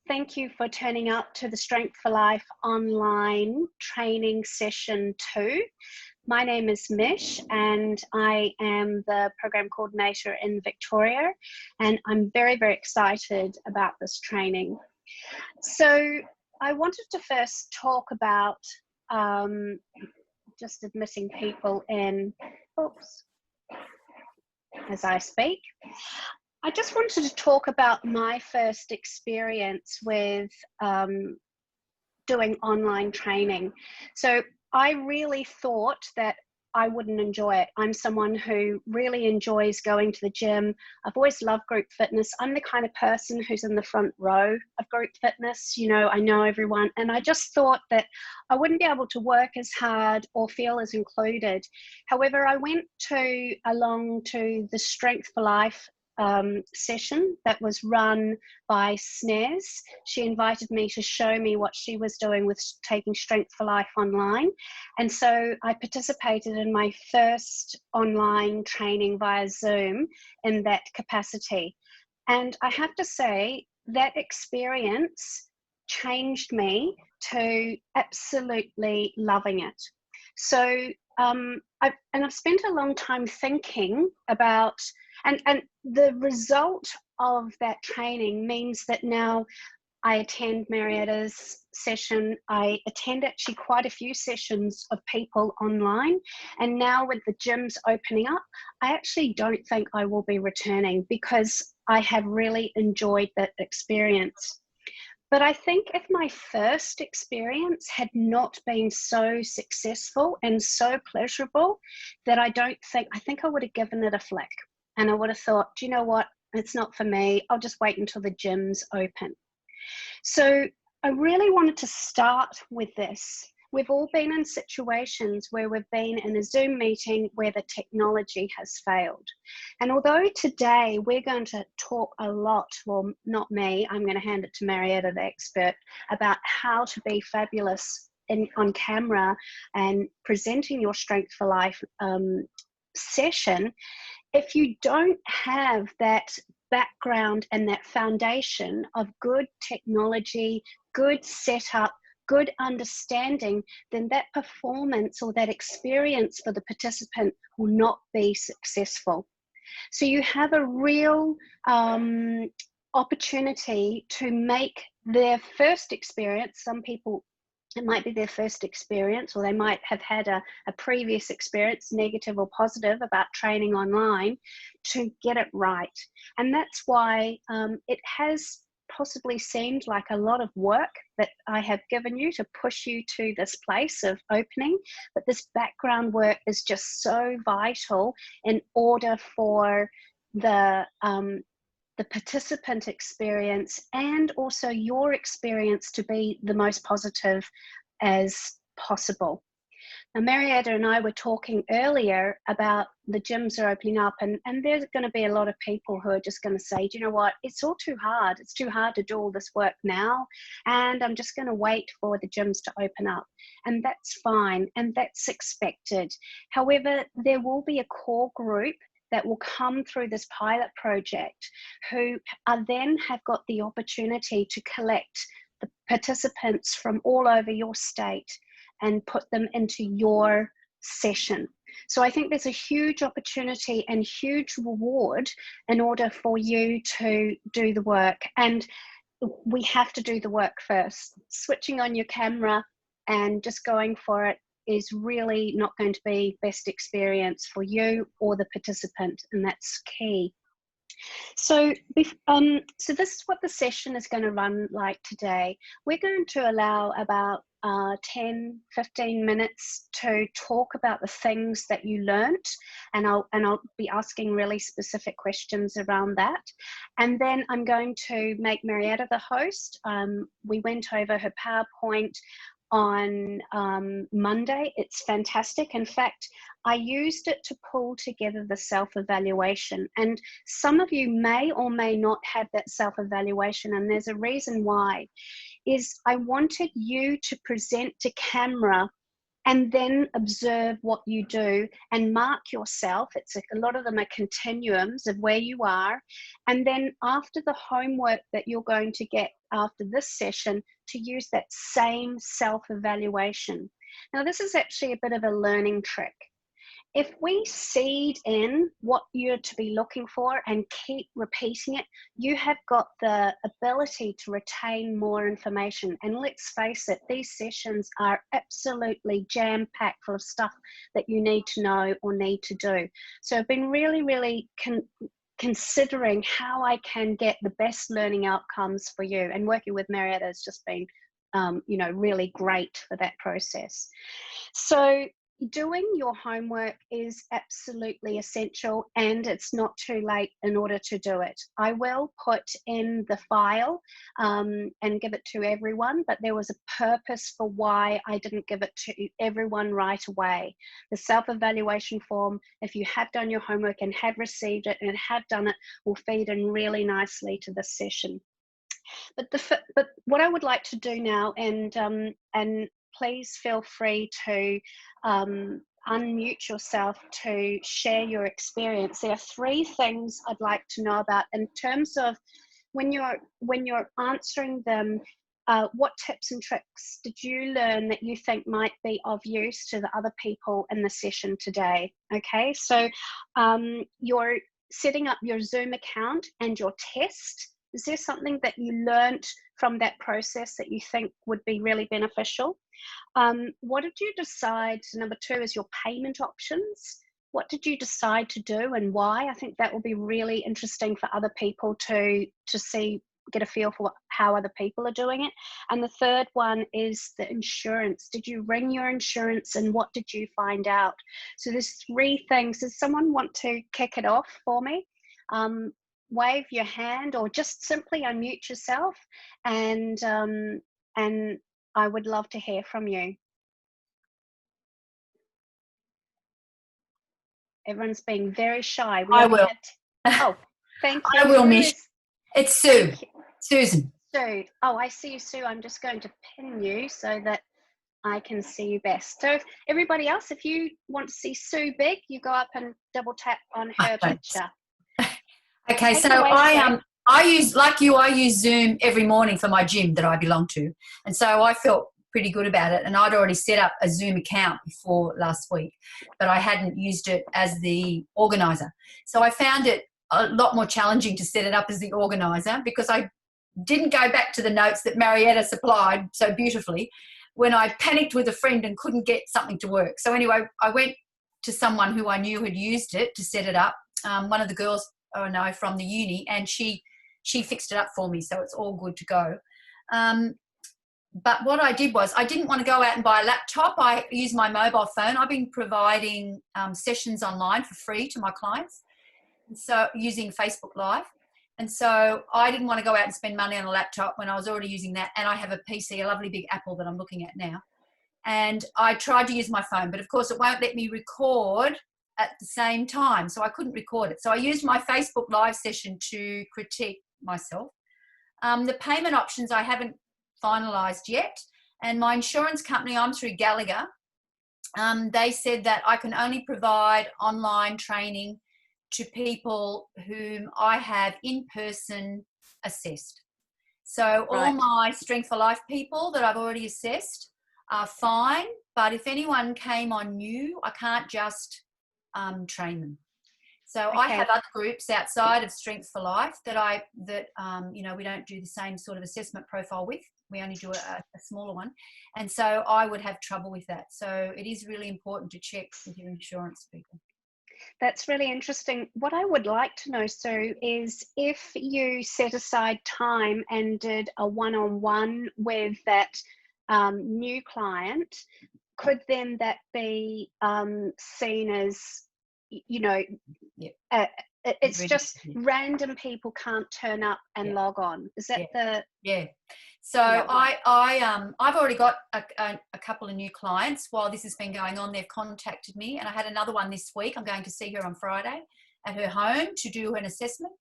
Thank you for turning up to the Strength for Life online training session 2. My name is Mish and I am the program coordinator in Victoria, and I'm very, very excited about this training. So I wanted to first talk about just admitting people in, as I speak. I just wanted to talk about my first experience with doing online training. So I really thought that I wouldn't enjoy it. I'm someone who really enjoys going to the gym. I've always loved group fitness. I'm the kind of person who's in the front row of group fitness. You know, I know everyone. And I just thought that I wouldn't be able to work as hard or feel as included. However, I went along to the Strength for Life session that was run by Snez. She invited me to show me what she was doing with taking Strength for Life online. And so I participated in my first online training via Zoom in that capacity. And I have to say that experience changed me to absolutely loving it. So I've spent a long time thinking about, and the result of that training means that now I attend Marietta's session. I attend actually quite a few sessions of people online. And now with the gyms opening up, I actually don't think I will be returning because I have really enjoyed that experience. But I think if my first experience had not been so successful and so pleasurable, that I think I would have given it a flick. And I would have thought, do you know what? It's not for me. I'll just wait until the gyms open. So I really wanted to start with this. We've all been in situations where we've been in a Zoom meeting where the technology has failed. And although today we're going to talk a lot, well, not me, I'm going to hand it to Marietta, the expert, about how to be fabulous on camera and presenting your Strength for Life session, if you don't have that background and that foundation of good technology, good setup, good understanding, then that performance or that experience for the participant will not be successful. So you have a real opportunity to make their first experience, some people, it might be their first experience, or they might have had a previous experience, negative or positive, about training online, to get it right. And that's why it has possibly seemed like a lot of work that I have given you to push you to this place of opening, but this background work is just so vital in order for the participant experience and also your experience to be the most positive as possible. Now, Marietta and I were talking earlier about the gyms are opening up, and there's going to be a lot of people who are just going to say, do you know what, it's all too hard. It's too hard to do all this work now, and I'm just going to wait for the gyms to open up. And that's fine, and that's expected. However, there will be a core group that will come through this pilot project who are then have got the opportunity to collect the participants from all over your state and put them into your session. So I think there's a huge opportunity and huge reward in order for you to do the work. And we have to do the work first. Switching on your camera and just going for it is really not going to be best experience for you or the participant, and that's key. So this is what the session is going to run like today. We're going to allow about 10-15 minutes to talk about the things that you learnt, and I'll be asking really specific questions around that. And then I'm going to make Marietta the host. We went over her PowerPoint on Monday. It's fantastic. In fact, I used it to pull together the self-evaluation, and some of you may or may not have that self-evaluation, and there's a reason why. Is I wanted you to present to camera and then observe what you do and mark yourself. It's a lot of them are continuums of where you are. And then after the homework that you're going to get after this session to use that same self-evaluation. Now, this is actually a bit of a learning trick. If we seed in what you're to be looking for and keep repeating it, you have got the ability to retain more information. And let's face it, these sessions are absolutely jam-packed full of stuff that you need to know or need to do. So I've been really considering how I can get the best learning outcomes for you. And working with Marietta has just been, really great for that process. So doing your homework is absolutely essential, and it's not too late in order to do it. I will put in the file and give it to everyone, but there was a purpose for why I didn't give it to everyone right away. The self-evaluation form, if you have done your homework and have received it and have done it, will feed in really nicely to this session. But what I would like to do now, and please feel free to unmute yourself to share your experience. There are 3 things I'd like to know about in terms of when you're answering them. What tips and tricks did you learn that you think might be of use to the other people in the session today? Okay, so you're setting up your Zoom account and your test. Is there something that you learned from that process that you think would be really beneficial? What did you decide? Number 2 is your payment options. What did you decide to do and why? I think that will be really interesting for other people to see, get a feel for how other people are doing it. And the 3rd one is the insurance. Did you ring your insurance and what did you find out? So there's 3 things. Does someone want to kick it off for me? Wave your hand or just simply unmute yourself, and I would love to hear from you. Everyone's being very shy. I will. Oh, thank you. I will, Mish. It's Sue. Susan. Sue. Oh, I see you, Sue. I'm just going to pin you so that I can see you best. So everybody else, if you want to see Sue big, you go up and double tap on her picture. Okay, so I use Zoom every morning for my gym that I belong to, and so I felt pretty good about it. And I'd already set up a Zoom account before last week, but I hadn't used it as the organizer. So I found it a lot more challenging to set it up as the organizer because I didn't go back to the notes that Marietta supplied so beautifully when I panicked with a friend and couldn't get something to work. So anyway, I went to someone who I knew had used it to set it up. One of the girls from the uni, and she fixed it up for me, so it's all good to go. But what I did was I didn't want to go out and buy a laptop. I used my mobile phone. I've been providing sessions online for free to my clients, so using Facebook Live. And so I didn't want to go out and spend money on a laptop when I was already using that, and I have a PC, a lovely big Apple that I'm looking at now. And I tried to use my phone, but of course it won't let me record at the same time, so I couldn't record it. So I used my Facebook Live session to critique myself. The payment options I haven't finalised yet, and my insurance company, I'm through Gallagher, they said that I can only provide online training to people whom I have in person assessed. So all my Strength for Life people that I've already assessed are fine, but if anyone came on new, I can't just train them. So I have other groups outside of Strength for Life that we don't do the same sort of assessment profile with. We only do a smaller one. And so I would have trouble with that. So it is really important to check with your insurance people. That's really interesting. What I would like to know, Sue, is if you set aside time and did a one-on-one with that new client, could then that be seen as, it's just random people can't turn up and log on? Is that So I've already got a couple of new clients. While this has been going on, they've contacted me, and I had another one this week. I'm going to see her on Friday at her home to do an assessment.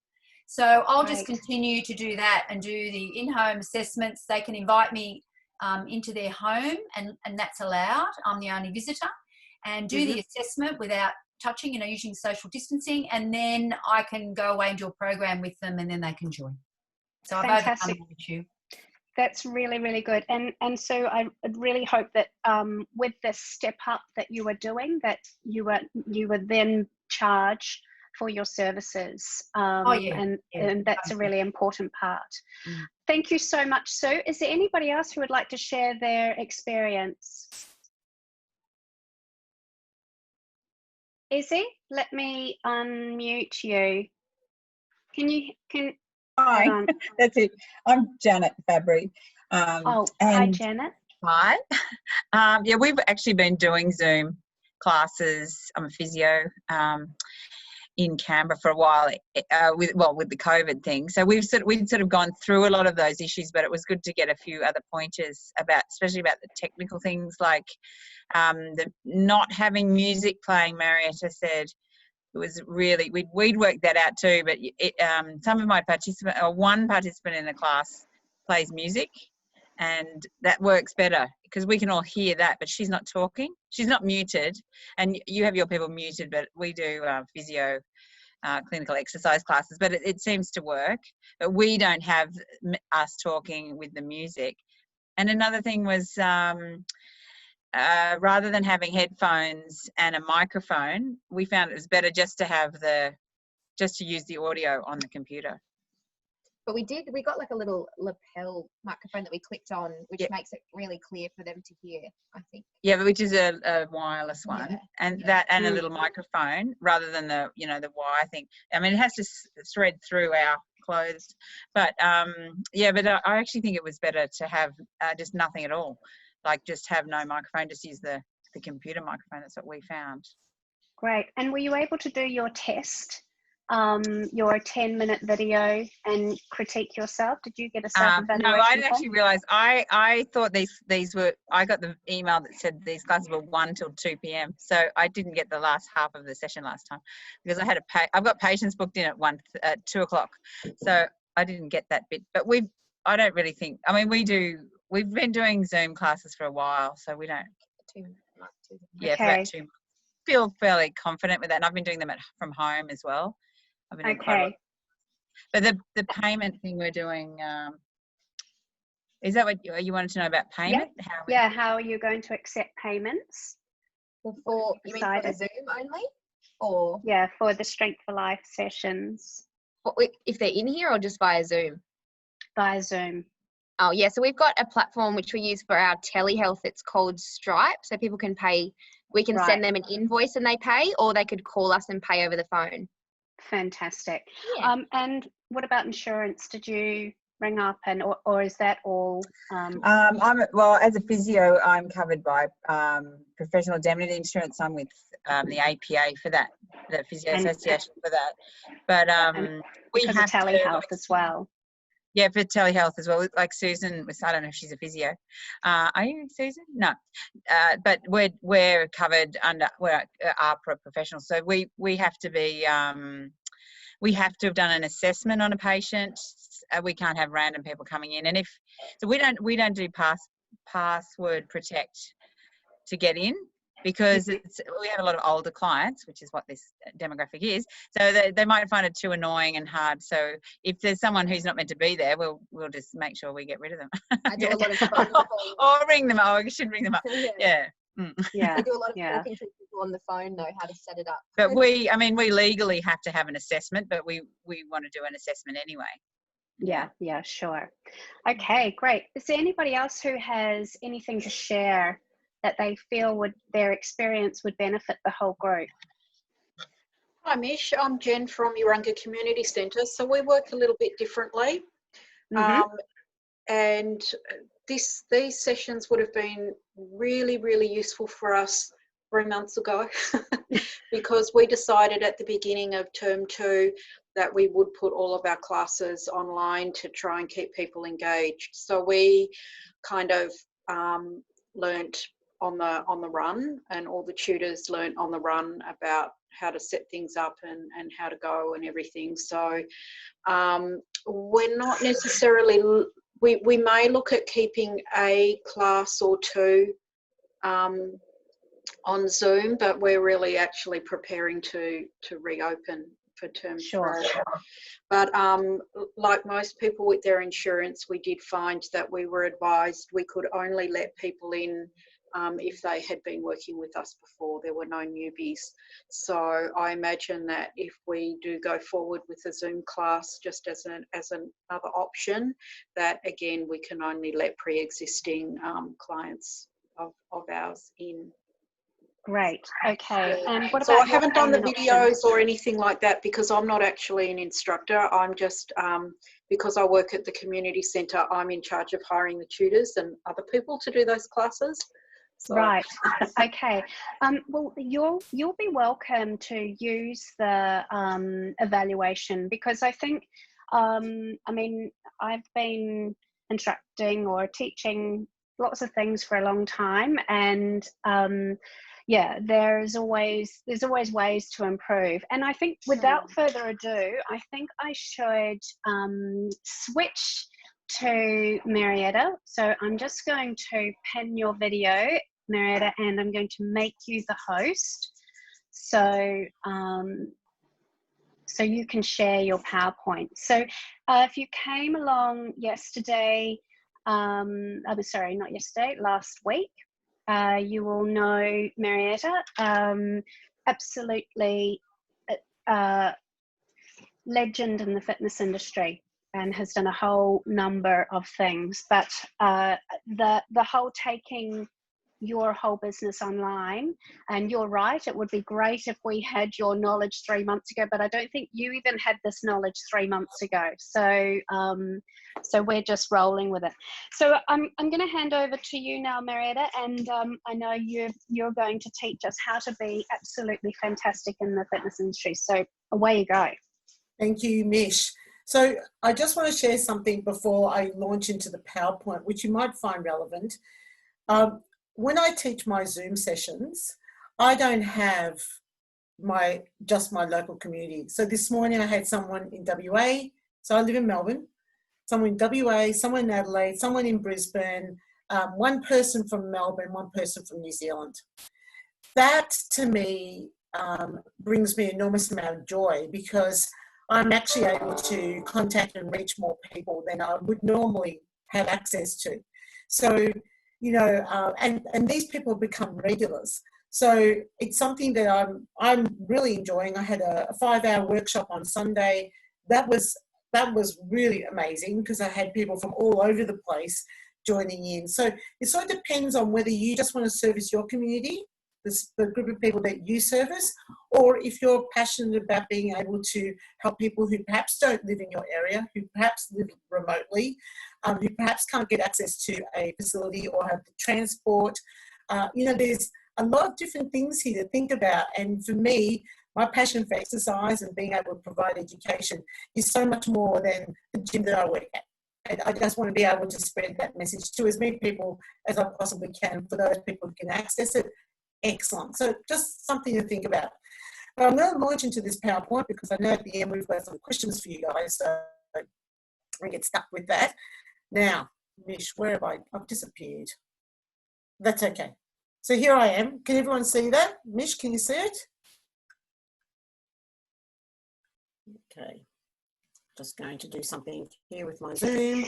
So I'll just continue to do that and do the in-home assessments. They can invite me into their home, and that's allowed. I'm the only visitor, and do the assessment without touching, using social distancing, and then I can go away and do a program with them, and then they can join. So I've overcome the issue. That's really, really good. And so I really hope that with this step up that you were doing, that you were then charged for your services. Oh yeah, And that's a really important part. Mm. Thank you so much, Sue. Is there anybody else who would like to share their experience? Izzy, let me unmute you. Can Hi, hold on. that's it. I'm Janet Fabry. Hi, And Janet. hi. Yeah, we've actually been doing Zoom classes. I'm a physio in Canberra for a while with the COVID thing. So we'd sort of gone through a lot of those issues, but it was good to get a few other pointers especially about the technical things like the not having music playing. Marietta said it was really, we'd worked that out too, but some of my one participant in the class plays music, and that works better because we can all hear that, but she's not talking, she's not muted, and you have your people muted, but we do physio clinical exercise classes, but it seems to work, but we don't have us talking with the music. And another thing was rather than having headphones and a microphone, we found it was better just to use the audio on the computer. But we got like a little lapel microphone that we clicked on, which Yep. makes it really clear for them to hear, I think. Yeah, but which is a wireless one, Yeah. and a little microphone rather than the wire thing. I mean, it has to thread through our clothes, but yeah, but I actually think it was better to have just nothing at all, like just have no microphone, just use the computer microphone. That's what we found. Great. And were you able to do your test, your 10-minute video and critique yourself? Did you get a self-evaluation? No, I didn't actually realise. I thought these were, I got the email that said these classes were 1 till 2 p.m. So I didn't get the last half of the session last time because I've got patients booked in at 2 o'clock. So I didn't get that bit. But I don't really think, I mean, we've been doing Zoom classes for a while, so we don't. 2 months. Yeah, for about 2 months. Feel fairly confident with that, and I've been doing them from home as well. I've been doing quite a lot. But the payment thing we're doing, is that what you wanted to know about payment? Yeah. How are you going to accept payments? You mean for the Zoom only? Or yeah, for the Strength for Life sessions. If they're in here or just via Zoom? Via Zoom. Oh yeah, so we've got a platform which we use for our telehealth. It's called Stripe, so people can pay. We can send them an invoice and they pay, or they could call us and pay over the phone. Fantastic. Yeah. And what about insurance? Did you ring up or is that all? As a physio, I'm covered by professional indemnity insurance. I'm with the APA for that, the Physio Association for that. But we have telehealth as well. Yeah, for telehealth as well. Like Susan was, I don't know if she's a physio. Are you, Susan? No. But we're covered we're APRA professionals. So we have to be, we have to have done an assessment on a patient. We can't have random people coming in. And we don't do password protect to get in, because we have a lot of older clients, which is what this demographic is. So they might find it too annoying and hard. So if there's someone who's not meant to be there, we'll just make sure we get rid of them. I do a lot of phone calls. Or ring them. Oh, I should ring them up. Yeah. Yeah. I do a lot of talking to people on the phone, know how to set it up. But we legally have to have an assessment, but we want to do an assessment anyway. Yeah, sure. Okay, great. Is there anybody else who has anything to share that they feel their experience would benefit the whole group? Hi Mish, I'm Jen from Urunga Community Centre. So we work a little bit differently. And these sessions would have been really, really useful for us 3 months ago because we decided at the beginning of term 2 that we would put all of our classes online to try and keep people engaged. So we kind of learnt on the run, and all the tutors learnt on the run about how to set things up and how to go and everything. So we're not necessarily, we may look at keeping a class or 2 on Zoom, but we're really actually preparing to reopen term Sure. 3. But like most people with their insurance, we did find that we were advised we could only let people in if they had been working with us before. There were no newbies. So I imagine that if we do go forward with a Zoom class just as another option, that again we can only let pre-existing clients of ours in. Great. Okay. And what So about I haven't done the payment videos options? or anything like that because I'm not actually an instructor. I'm just, because I work at the community centre, I'm in charge of hiring the tutors and other people to do those classes. So. Right. Okay. Well, you'll be welcome to use the evaluation, because I think, I mean, I've been instructing or teaching lots of things for a long time, and yeah, there's always ways to improve. And I think without further ado, I think I should switch to Marietta. So I'm just going to pin your video, Marietta, and I'm going to make you the host. So so you can share your PowerPoint. So if you came along yesterday, I'm sorry, not yesterday, last week, you will know Marietta, absolutely legend in the fitness industry, and has done a whole number of things. But the whole taking your whole business online, and you're right, it would be great if we had your knowledge 3 months ago, but I don't think you even had this knowledge 3 months ago. So so we're just rolling with it. So I'm going to hand over to you now, Marietta, and I know you're going to teach us how to be absolutely fantastic in the fitness industry. So away you go. Thank you, Mish. So I just want to share something before I launch into the PowerPoint, which you might find relevant. When I teach my Zoom sessions, I don't have just my local community. So this morning I had someone in WA, so I live in Melbourne, someone in WA, someone in Adelaide, someone in Brisbane, one person from Melbourne, one person from New Zealand. That to me brings me enormous amount of joy, because I'm actually able to contact and reach more people than I would normally have access to. So, you know, and these people have become regulars. So it's something that I'm really enjoying. I had a 5-hour workshop on Sunday. That was really amazing, because I had people from all over the place joining in. So it sort of depends on whether you just want to service your community, the group of people that you service, or if you're passionate about being able to help people who perhaps don't live in your area, who perhaps live remotely, who perhaps can't get access to a facility or have the transport. You know, there's a lot of different things here to think about. And for me, my passion for exercise and being able to provide education is so much more than the gym that I work at. And I just want to be able to spread that message to as many people as I possibly can. For those people who can access it, excellent. So just something to think about. But I'm going to launch into this PowerPoint, because I know at the end we've got some questions for you guys. So I get stuck with that. Now, Mish, where have I've disappeared. That's okay. So here I am. Can everyone see that? Mish, can you see it? Okay. Just going to do something here with my Zoom.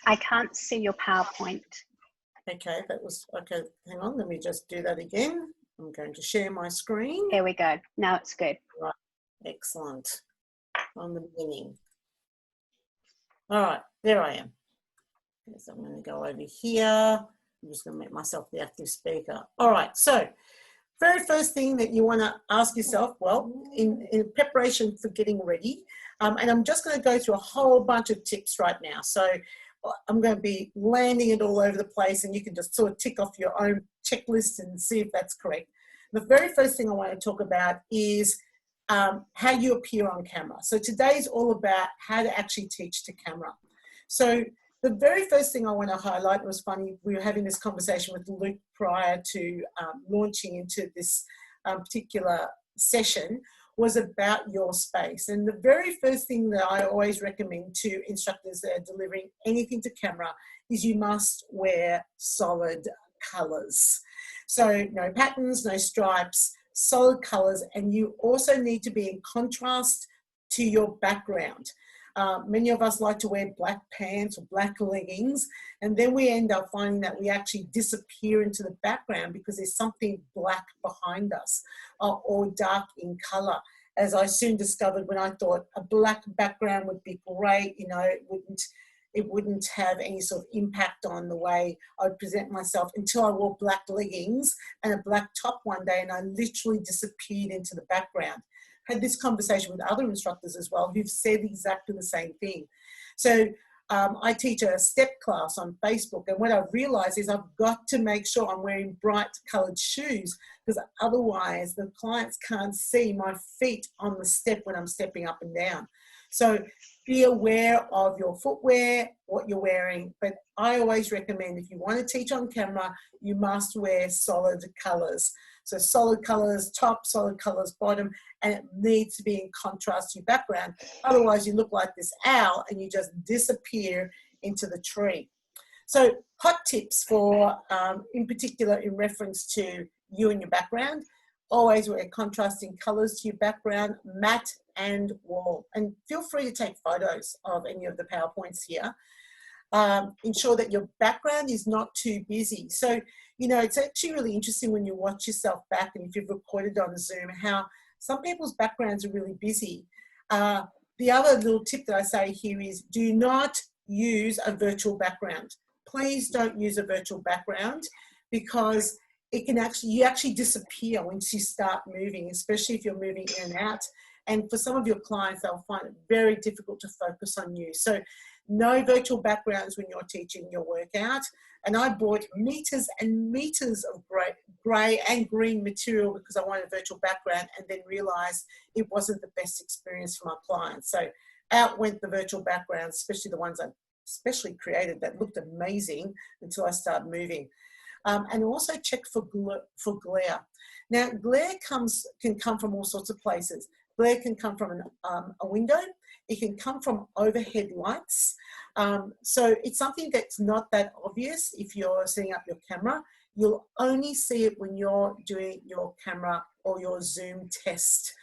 I can't see your PowerPoint. Okay, that was, okay, hang on, let me just do that again. I'm going to share my screen. There we go. Now it's good. Right, excellent. On the beginning. All right, there I am. So I'm going to go over here. I'm just going to make myself the active speaker. All right, so very first thing that you want to ask yourself, well, in preparation for getting ready, and I'm just going to go through a whole bunch of tips right now. So I'm going to be landing it all over the place, and you can just sort of tick off your own checklist and see if that's correct. The very first thing I want to talk about is how you appear on camera. So today's all about how to actually teach to camera. So the very first thing I want to highlight, it was funny, we were having this conversation with Luke prior to launching into this particular session, was about your space. And the very first thing that I always recommend to instructors that are delivering anything to camera is you must wear solid colours. So no patterns, no stripes, solid colours, and you also need to be in contrast to your background. Many of us like to wear black pants or black leggings, and then we end up finding that we actually disappear into the background because there's something black behind us, or dark in color. As I soon discovered when I thought a black background would be great, you know, it wouldn't have any sort of impact on the way I'd present myself, until I wore black leggings and a black top one day, and I literally disappeared into the background. Had this conversation with other instructors as well who've said exactly the same thing. So I teach a step class on Facebook, and what I've realized is I've got to make sure I'm wearing bright colored shoes, because otherwise the clients can't see my feet on the step when I'm stepping up and down. So be aware of your footwear, what you're wearing, but I always recommend, if you want to teach on camera, you must wear solid colors. So solid colors top, solid colors bottom, and it needs to be in contrast to your background. Otherwise you look like this owl and you just disappear into the tree. So hot tips for, in particular in reference to you and your background: always wear contrasting colors to your background, matte and wall. And feel free to take photos of any of the PowerPoints here. Ensure that your background is not too busy. So, you know, it's actually really interesting when you watch yourself back, and if you've recorded on Zoom, how some people's backgrounds are really busy. The other little tip that I say here is, do not use a virtual background. Please don't use a virtual background, because it can actually, you actually disappear once you start moving, especially if you're moving in and out. And for some of your clients, they'll find it very difficult to focus on you. So no virtual backgrounds when you're teaching your workout. And I bought meters and meters of grey and green material because I wanted a virtual background, and then realized it wasn't the best experience for my clients. So out went the virtual backgrounds, especially the ones I specially created that looked amazing until I started moving. And also check for glare. Now, glare can come from all sorts of places. Glare can come from a window. It can come from overhead lights. So it's something that's not that obvious if you're setting up your camera. You'll only see it when you're doing your camera or your Zoom test.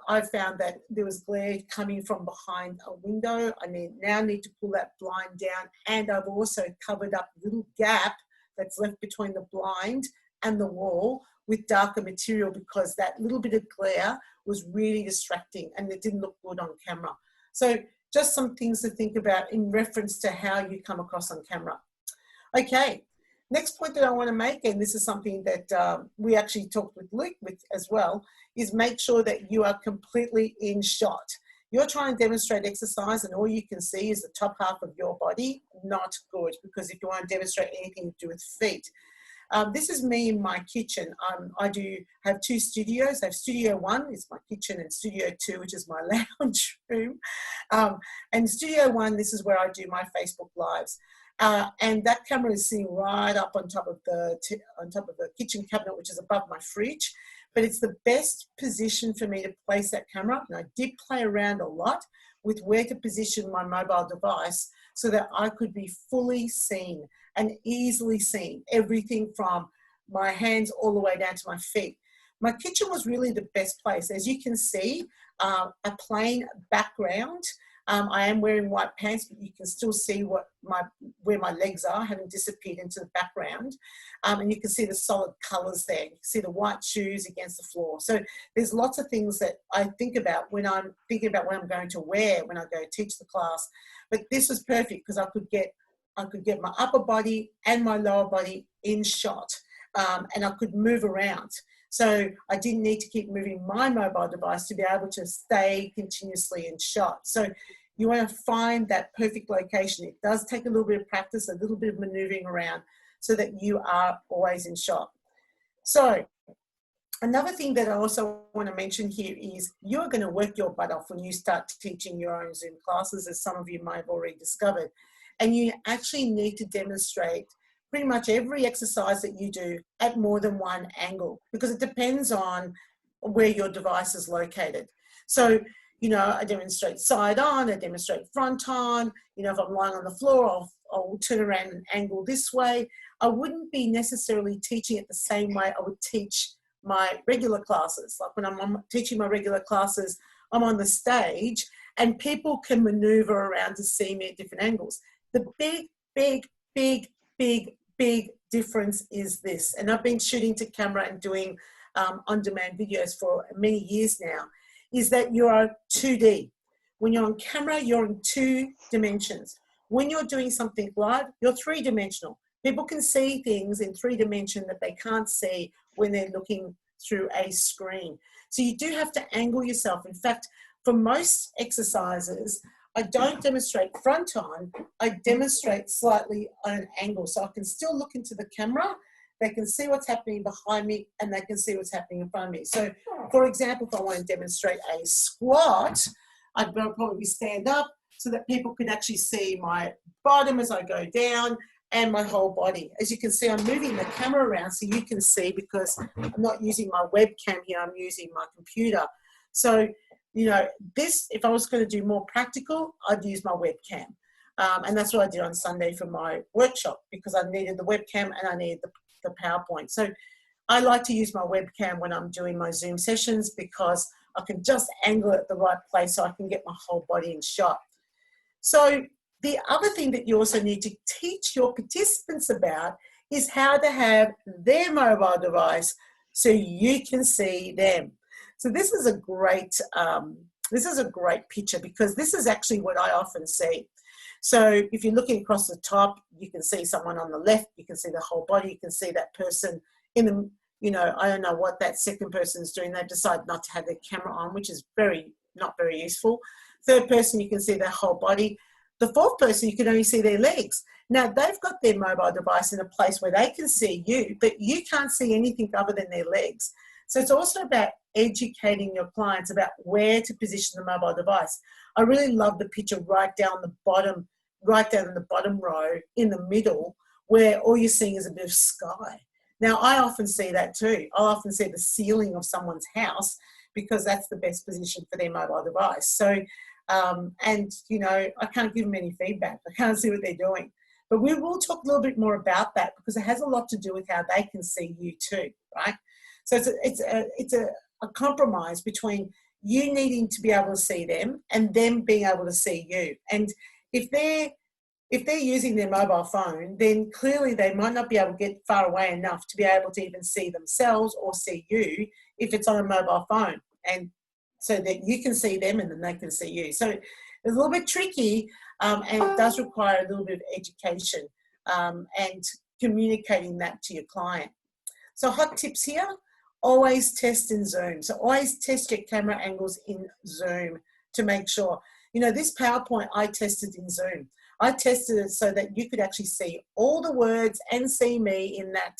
I found that there was glare coming from behind a window. I now need to pull that blind down, and I've also covered up a little gap that's left between the blind and the wall with darker material, because that little bit of glare was really distracting and it didn't look good on camera. So just some things to think about in reference to how you come across on camera. Okay, next point that I want to make, and this is something that we actually talked with Luke with as well, is make sure that you are completely in shot. You're trying to demonstrate exercise and all you can see is the top half of your body. Not good, because if you want to demonstrate anything to do with feet. This is me in my kitchen. I do have two studios. I have Studio 1 is my kitchen, and Studio 2, which is my lounge room. And Studio 1, this is where I do my Facebook Lives. And that camera is sitting right up on top of the kitchen cabinet, which is above my fridge. But it's the best position for me to place that camera. And I did play around a lot with where to position my mobile device so that I could be fully seen and easily seen, everything from my hands all the way down to my feet. My kitchen was really the best place. As you can see, a plain background. I am wearing white pants, but you can still see where my legs are, having disappeared into the background. And you can see the solid colours there. You can see the white shoes against the floor. So there's lots of things that I think about when I'm thinking about what I'm going to wear when I go teach the class. But this was perfect because I could get my upper body and my lower body in shot, and I could move around. So I didn't need to keep moving my mobile device to be able to stay continuously in shot. So you want to find that perfect location. It does take a little bit of practice, a little bit of maneuvering around so that you are always in shot. So another thing that I also want to mention here is you're going to work your butt off when you start teaching your own Zoom classes, as some of you might have already discovered. And you actually need to demonstrate pretty much every exercise that you do at more than one angle, because it depends on where your device is located. So, you know, I demonstrate side on, I demonstrate front on. You know, if I'm lying on the floor, I'll turn around and angle this way. I wouldn't be necessarily teaching it the same way I would teach my regular classes. Like when I'm teaching my regular classes, I'm on the stage and people can maneuver around to see me at different angles. The big difference is this, and I've been shooting to camera and doing on-demand videos for many years now, is that you are 2D. When you're on camera, you're in 2 dimensions. When you're doing something live, you're 3-dimensional. People can see things in 3 dimensions that they can't see when they're looking through a screen. So you do have to angle yourself. In fact, for most exercises, I don't demonstrate front on, I demonstrate slightly on an angle. So I can still look into the camera, they can see what's happening behind me, and they can see what's happening in front of me. So for example, if I want to demonstrate a squat, I'd probably stand up so that people could actually see my bottom as I go down and my whole body. As you can see, I'm moving the camera around so you can see, because I'm not using my webcam here, I'm using my computer. So, you know, this, if I was going to do more practical, I'd use my webcam. And that's what I did on Sunday for my workshop, because I needed the webcam and I needed the PowerPoint. So I like to use my webcam when I'm doing my Zoom sessions, because I can just angle it at the right place so I can get my whole body in shot. So the other thing that you also need to teach your participants about is how to have their mobile device so you can see them. So this is a great picture, because this is actually what I often see. So if you're looking across the top, you can see someone on the left, you can see the whole body, you can see that person in the, you know, I don't know what that second person is doing. They decide not to have their camera on, which is not very useful. Third person, you can see their whole body. The fourth person, you can only see their legs. Now, they've got their mobile device in a place where they can see you, but you can't see anything other than their legs. So it's also about educating your clients about where to position the mobile device. I really love the picture right down in the bottom row in the middle, where all you're seeing is a bit of sky. Now, I often see that too. I often see the ceiling of someone's house, because that's the best position for their mobile device. So, and, you know, I can't give them any feedback. I can't see what they're doing. But we will talk a little bit more about that, because it has a lot to do with how they can see you too, right? So it's a compromise between you needing to be able to see them and them being able to see you. And if they're using their mobile phone, then clearly they might not be able to get far away enough to be able to even see themselves or see you if it's on a mobile phone, and so that you can see them and then they can see you. So it's a little bit tricky, and it does require a little bit of education and communicating that to your client. So hot tips here, always test in Zoom. So always test your camera angles in Zoom to make sure. You know, this PowerPoint I tested in Zoom. I tested it so that you could actually see all the words and see me in that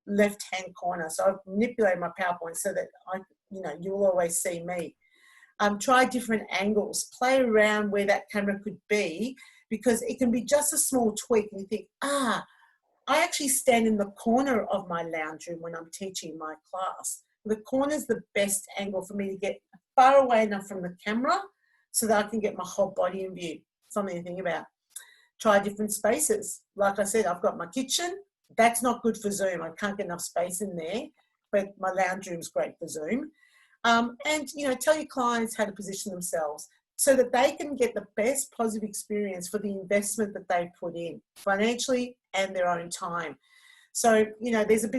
left-hand corner. So I've manipulated my PowerPoint so that you'll always see me. Try different angles. Play around where that camera could be, because it can be just a small tweak and you think, I actually stand in the corner of my lounge room when I'm teaching my class. The corner is the best angle for me to get far away enough from the camera so that I can get my whole body in view. Something to think about. Try different spaces. Like I said, I've got my kitchen. That's not good for Zoom. I can't get enough space in there, but my lounge room is great for Zoom. And, you know, tell your clients how to position themselves so that they can get the best positive experience for the investment that they put in financially and their own time. So, you know, there's a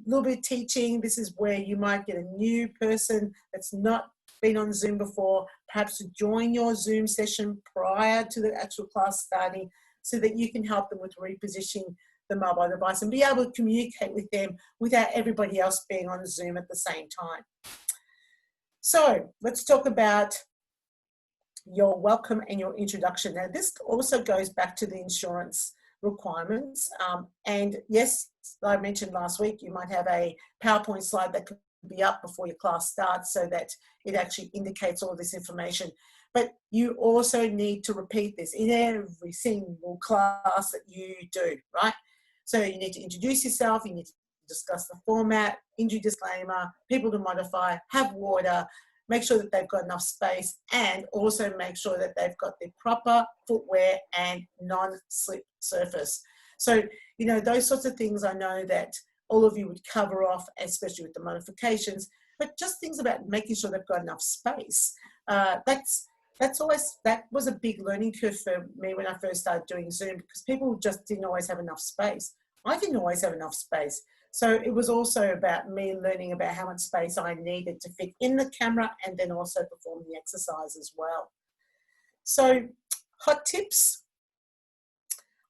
little bit of teaching. This is where you might get a new person that's not been on Zoom before, perhaps to join your Zoom session prior to the actual class starting, so that you can help them with repositioning the mobile device and be able to communicate with them without everybody else being on Zoom at the same time. So let's talk about your welcome and your introduction. Now, this also goes back to the insurance requirements. And yes, I mentioned last week, you might have a PowerPoint slide that could be up before your class starts so that it actually indicates all this information. But you also need to repeat this in every single class that you do, right? So you need to introduce yourself, you need to discuss the format, injury disclaimer, people to modify, have water, make sure that they've got enough space, and also make sure that they've got their proper footwear and non-slip surface. So, you know, those sorts of things I know that all of you would cover off, especially with the modifications, but just things about making sure they've got enough space. That was a big learning curve for me when I first started doing Zoom, because people just didn't always have enough space. I didn't always have enough space. So it was also about me learning about how much space I needed to fit in the camera and then also perform the exercise as well. So hot tips.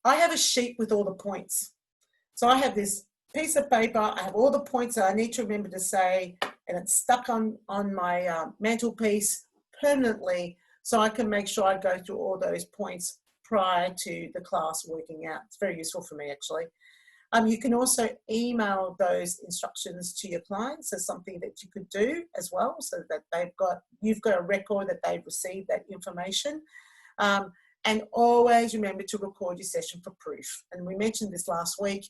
I have a sheet with all the points. So I have this piece of paper, I have all the points that I need to remember to say, and it's stuck on my mantelpiece permanently, so I can make sure I go through all those points prior to the class working out. It's very useful for me, actually. You can also email those instructions to your clients as something that you could do as well, so that you've got a record that they've received that information. And always remember to record your session for proof. And we mentioned this last week.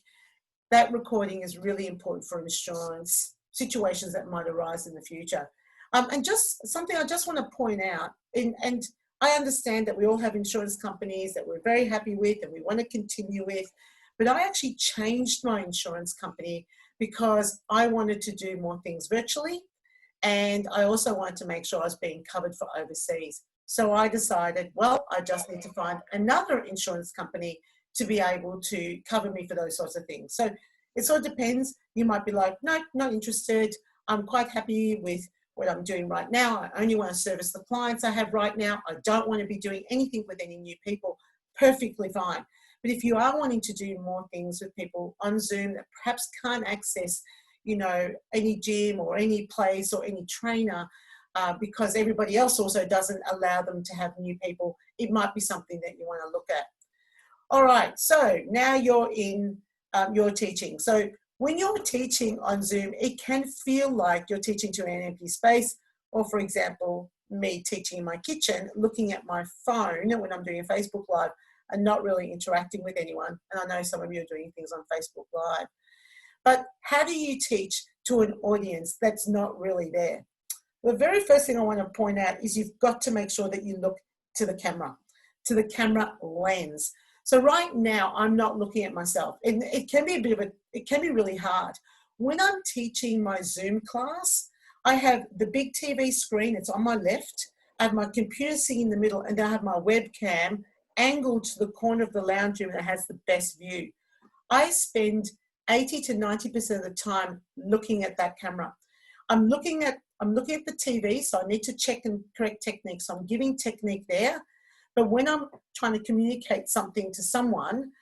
That recording is really important for insurance situations that might arise in the future. And just something I just want to point out, and I understand that we all have insurance companies that we're very happy with and we want to continue with, but I actually changed my insurance company because I wanted to do more things virtually, and I also wanted to make sure I was being covered for overseas. So I decided, well, I just need to find another insurance company to be able to cover me for those sorts of things. So it sort of depends. You might be like, no, not interested. I'm quite happy with what I'm doing right now. I only want to service the clients I have right now. I don't want to be doing anything with any new people. Perfectly fine. But if you are wanting to do more things with people on Zoom that perhaps can't access, any gym or any place or any trainer, because everybody else also doesn't allow them to have new people, it might be something that you want to look at. All right, so now you're in your teaching. So when you're teaching on Zoom, it can feel like you're teaching to an empty space, or for example, me teaching in my kitchen, looking at my phone when I'm doing a Facebook Live and not really interacting with anyone. And I know some of you are doing things on Facebook Live. But how do you teach to an audience that's not really there? The very first thing I want to point out is you've got to make sure that you look to the camera lens. So right now, I'm not looking at myself. And it can be it can be really hard. When I'm teaching my Zoom class, I have the big TV screen, it's on my left. I have my computer sitting in the middle, and then I have my webcam angled to the corner of the lounge room that has the best view. I spend 80 to 90% of the time looking at that camera. I'm looking at the TV, so I need to check and correct technique. So I'm giving technique there. But when I'm trying to communicate something to someone,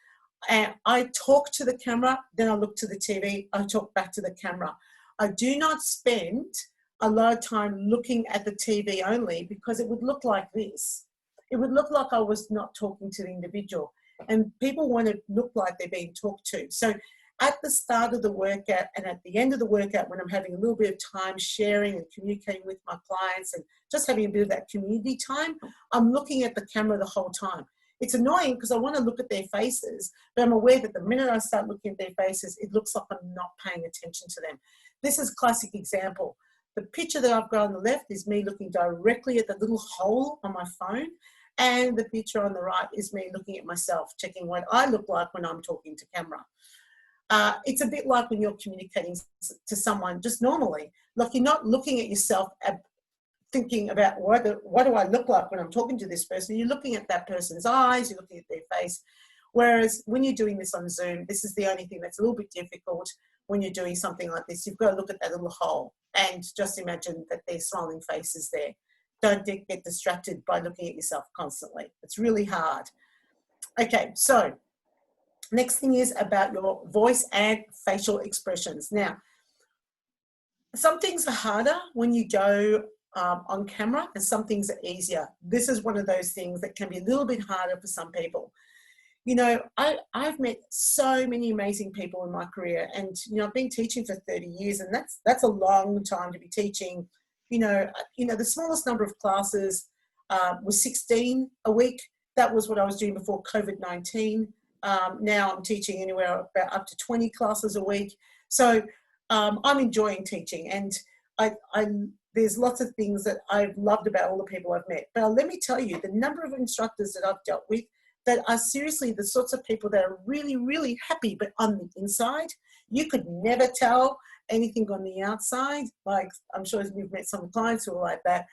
I talk to the camera, then I look to the TV, I talk back to the camera. I do not spend a lot of time looking at the TV only, because it would look like this. It would look like I was not talking to the individual. And people want to look like they're being talked to. So at the start of the workout and at the end of the workout, when I'm having a little bit of time sharing and communicating with my clients and just having a bit of that community time, I'm looking at the camera the whole time. It's annoying because I want to look at their faces, but I'm aware that the minute I start looking at their faces, it looks like I'm not paying attention to them. This is a classic example. The picture that I've got on the left is me looking directly at the little hole on my phone, and the picture on the right is me looking at myself, checking what I look like when I'm talking to camera. It's a bit like when you're communicating to someone just normally. Like, you're not looking at yourself thinking about what do I look like when I'm talking to this person. You're looking at that person's eyes, you're looking at their face. Whereas when you're doing this on Zoom, this is the only thing that's a little bit difficult when you're doing something like this. You've got to look at that little hole and just imagine that there's smiling faces there. Don't get distracted by looking at yourself constantly. It's really hard. Okay, so next thing is about your voice and facial expressions. Now, some things are harder when you go on camera, and some things are easier. This is one of those things that can be a little bit harder for some people. I've met so many amazing people in my career, and I've been teaching for 30 years, and that's a long time to be teaching. The smallest number of classes was 16 a week. That was what I was doing before COVID-19. Now I'm teaching anywhere about up to 20 classes a week. So I'm enjoying teaching, and there's lots of things that I've loved about all the people I've met. But let me tell you, the number of instructors that I've dealt with that are seriously the sorts of people that are really, really happy, but on the inside, you could never tell anything on the outside. Like, I'm sure you've met some clients who are like that.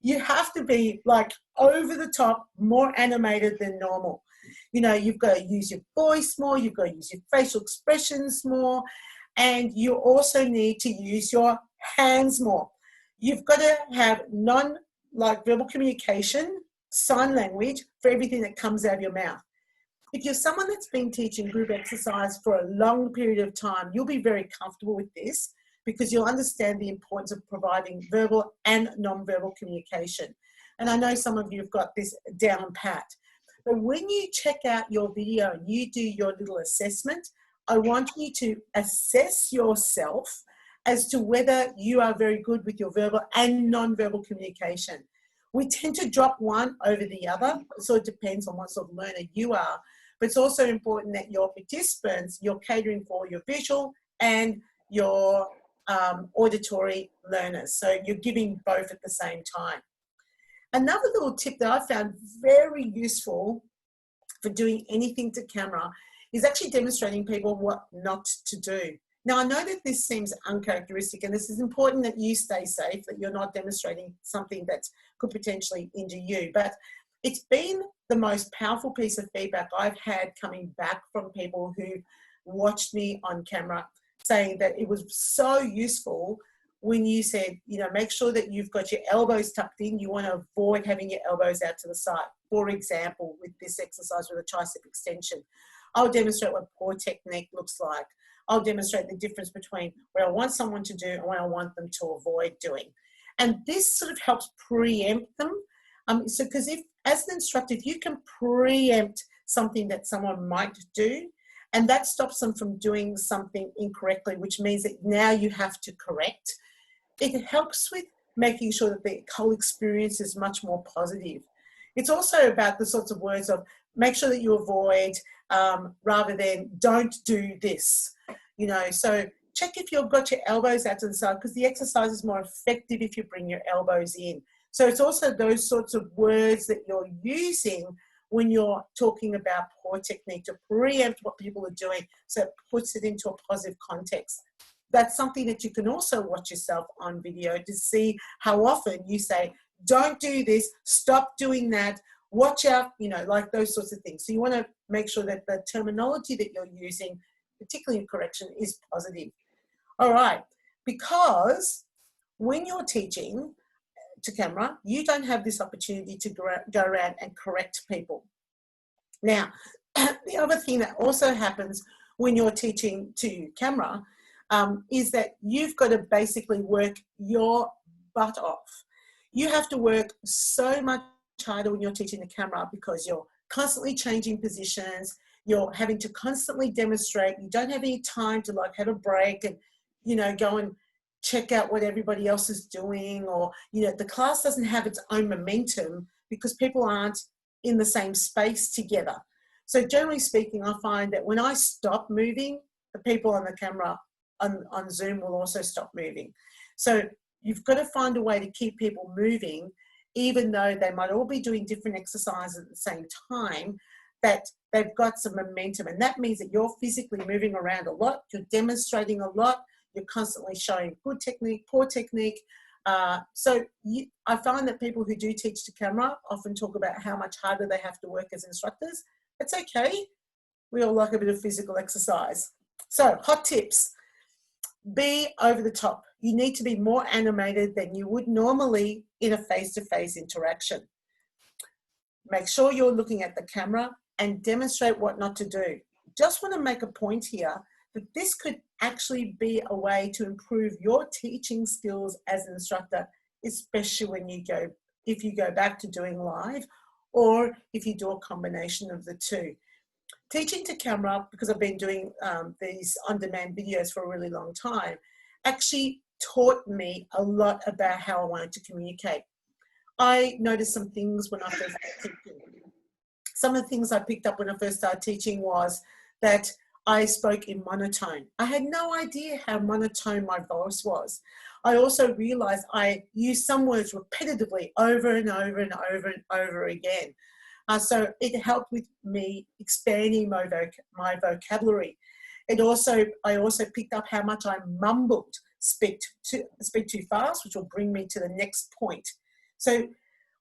you have to be like over the top, more animated than normal. You know, you've got to use your voice more, you've got to use your facial expressions more, and you also need to use your hands more. You've got to have verbal communication, sign language for everything that comes out of your mouth. If you're someone that's been teaching group exercise for a long period of time, you'll be very comfortable with this because you'll understand the importance of providing verbal and non-verbal communication. And I know some of you have got this down pat. But when you check out your video and you do your little assessment, I want you to assess yourself as to whether you are very good with your verbal and non-verbal communication. We tend to drop one over the other, so it depends on what sort of learner you are. But it's also important that your participants, you're catering for your visual and your auditory learners. So you're giving both at the same time. Another little tip that I found very useful for doing anything to camera is actually demonstrating people what not to do. Now, I know that this seems uncharacteristic, and this is important that you stay safe, that you're not demonstrating something that could potentially injure you. But it's been the most powerful piece of feedback I've had coming back from people who watched me on camera, saying that it was so useful when you said, you know, make sure that you've got your elbows tucked in. You want to avoid having your elbows out to the side. For example, with this exercise with a tricep extension, I'll demonstrate what poor technique looks like. I'll demonstrate the difference between what I want someone to do and what I want them to avoid doing. And this sort of helps preempt them. So because if, as an instructor, if you can preempt something that someone might do, and that stops them from doing something incorrectly, which means that now you have to correct, it helps with making sure that the whole experience is much more positive. It's also about the sorts of words of make sure that you avoid rather than don't do this. You know, so check if you've got your elbows out to the side, because the exercise is more effective if you bring your elbows in. So it's also those sorts of words that you're using when you're talking about poor technique to preempt what people are doing, so it puts it into a positive context. That's something that you can also watch yourself on video to see how often you say, don't do this, stop doing that, watch out, you know, like those sorts of things. So you want to make sure that the terminology that you're using, particularly in correction, is positive. All right, because when you're teaching to camera, you don't have this opportunity to go around and correct people. Now, the other thing that also happens when you're teaching to camera is that you've got to basically work your butt off. You have to work so much harder when you're teaching the camera because you're constantly changing positions, you're having to constantly demonstrate, you don't have any time to like have a break and, you know, go and check out what everybody else is doing, or, you know, the class doesn't have its own momentum because people aren't in the same space together. So generally speaking, I find that when I stop moving, the people on the camera on Zoom will also stop moving. So you've got to find a way to keep people moving, even though they might all be doing different exercises at the same time, that they've got some momentum. And that means that you're physically moving around a lot, you're demonstrating a lot, you're constantly showing good technique, poor technique. I find that people who do teach to camera often talk about how much harder they have to work as instructors. It's okay. We all like a bit of physical exercise. So hot tips. Be over the top. You need to be more animated than you would normally in a face-to-face interaction. Make sure you're looking at the camera and demonstrate what not to do. Just want to make a point here that this could actually be a way to improve your teaching skills as an instructor, especially when if you go back to doing live, or if you do a combination of the two. Teaching to camera, because I've been doing these on-demand videos for a really long time, actually taught me a lot about how I wanted to communicate. I noticed some things when I first started teaching. Some of the things I picked up when I first started teaching was that I spoke in monotone. I had no idea how monotone my voice was. I also realized I used some words repetitively over and over and over and over again. So it helped with me expanding my vocabulary. I also picked up how much I mumbled, speak too fast, which will bring me to the next point. So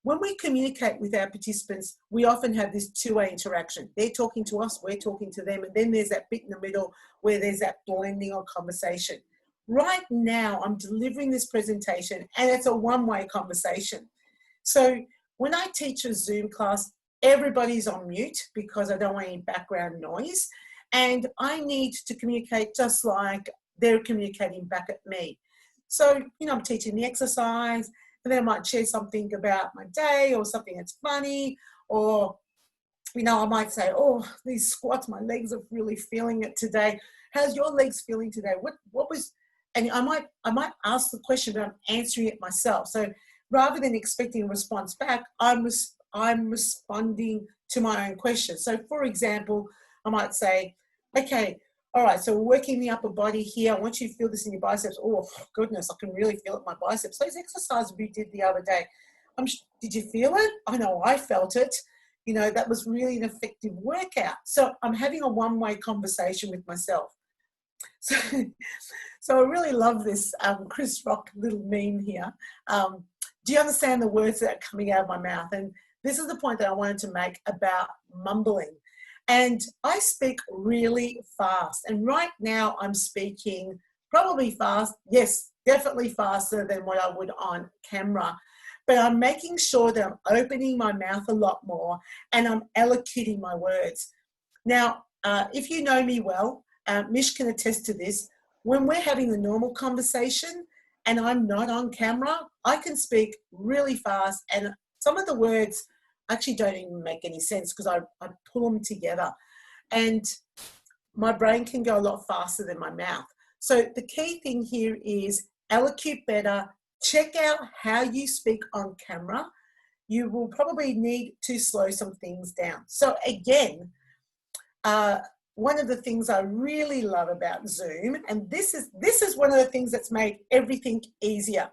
when we communicate with our participants, we often have this two-way interaction. They're talking to us, we're talking to them, and then there's that bit in the middle where there's that blending of conversation. Right now, I'm delivering this presentation, and it's a one-way conversation. So when I teach a Zoom class, everybody's on mute because I don't want any background noise, and I need to communicate just like they're communicating back at me. So, I'm teaching the exercise, and then I might share something about my day or something that's funny, or, I might say, oh, these squats, my legs are really feeling it today. How's your legs feeling today? What was, and I might ask the question, but I'm answering it myself. So rather than expecting a response back, I'm responding to my own question. So for example, I might say, okay, all right, so we're working the upper body here. I want you to feel this in your biceps. Oh, goodness, I can really feel it in my biceps. Those exercises we did the other day, did you feel it? I know I felt it. That was really an effective workout. So I'm having a one-way conversation with myself. So I really love this Chris Rock little meme here. Do you understand the words that are coming out of my mouth? And this is the point that I wanted to make about mumbling. And I speak really fast. And right now I'm speaking probably fast. Yes, definitely faster than what I would on camera. But I'm making sure that I'm opening my mouth a lot more and I'm elocuting my words. Now, if you know me well, Mish can attest to this. When we're having a normal conversation and I'm not on camera, I can speak really fast. And some of the words actually don't even make any sense because I pull them together. And my brain can go a lot faster than my mouth. So the key thing here is elocute better. Check out how you speak on camera. You will probably need to slow some things down. So again, one of the things I really love about Zoom, and this is one of the things that's made everything easier.